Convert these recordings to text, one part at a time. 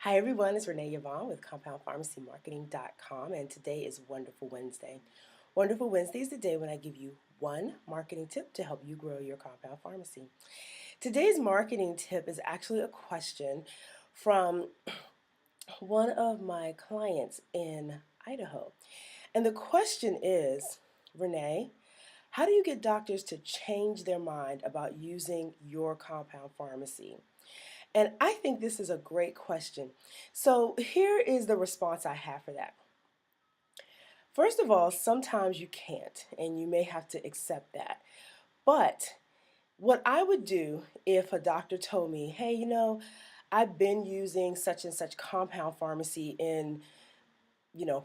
Hi everyone, it's Renee Yvonne with CompoundPharmacyMarketing.com, and today is Wonderful Wednesday. Wonderful Wednesday is the day when I give you one marketing tip to help you grow your compound pharmacy. Today's marketing tip is actually a question from one of my clients in Idaho. And the question is, Renee, how do you get doctors to change their mind about using your compound pharmacy? And I think this is a great question. So here is the response I have for that. First of all, sometimes you can't, and you may have to accept that. But what I would do if a doctor told me, hey, I've been using such and such compound pharmacy in,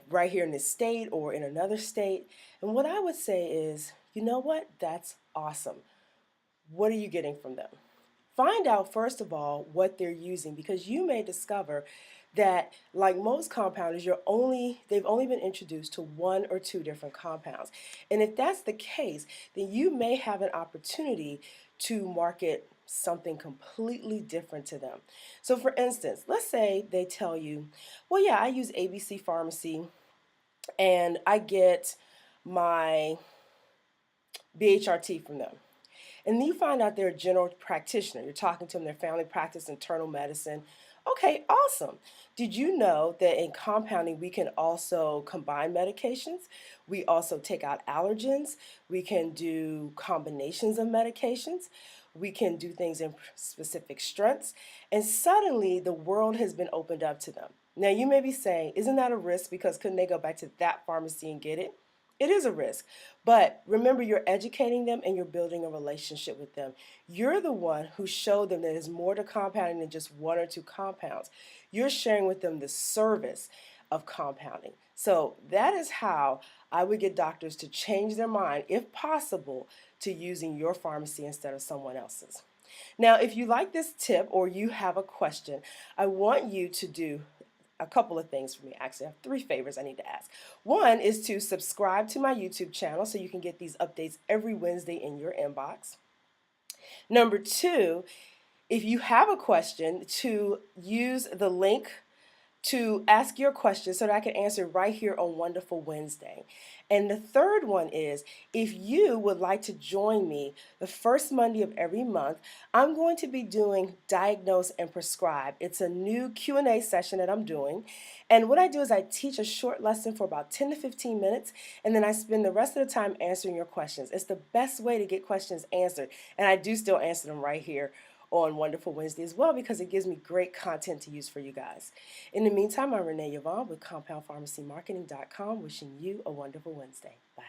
right here in this state or in another state. And what I would say is, you know what? That's awesome. What are you getting from them? Find out, first of all, what they're using, because you may discover that, like most compounders, they've only been introduced to one or two different compounds. And if that's the case, then you may have an opportunity to market something completely different to them. So for instance, let's say they tell you, well, yeah, I use ABC Pharmacy and I get my BHRT from them. And then you find out they're a general practitioner. You're talking to them, their family practice, internal medicine. Okay, awesome. Did you know that in compounding we can also combine medications? We also take out allergens. We can do combinations of medications. We can do things in specific strengths. And suddenly the world has been opened up to them. Now you may be saying, isn't that a risk, because couldn't they go back to that pharmacy and get it? It is a risk, but remember, you're educating them and you're building a relationship with them. You're the one who showed them that there's more to compounding than just one or two compounds. You're sharing with them the service of compounding. So that is how I would get doctors to change their mind, if possible, to using your pharmacy instead of someone else's. Now, if you like this tip or you have a question, I want you to do a couple of things for me. Actually, I have 3 favors I need to ask. One is to subscribe to my YouTube channel so you can get these updates every Wednesday in your inbox. Number 2, if you have a question, to use the link to ask your question so that I can answer right here on Wonderful Wednesday. And the third one is, if you would like to join me the first Monday of every month, I'm going to be doing Diagnose and Prescribe. It's a new Q&A session that I'm doing. And what I do is I teach a short lesson for about 10 to 15 minutes, and then I spend the rest of the time answering your questions. It's the best way to get questions answered. And I do still answer them right here on Wonderful Wednesday as well, because it gives me great content to use for you guys. In the meantime, I'm Renee Yvonne with CompoundPharmacyMarketing.com, wishing you a wonderful Wednesday. Bye.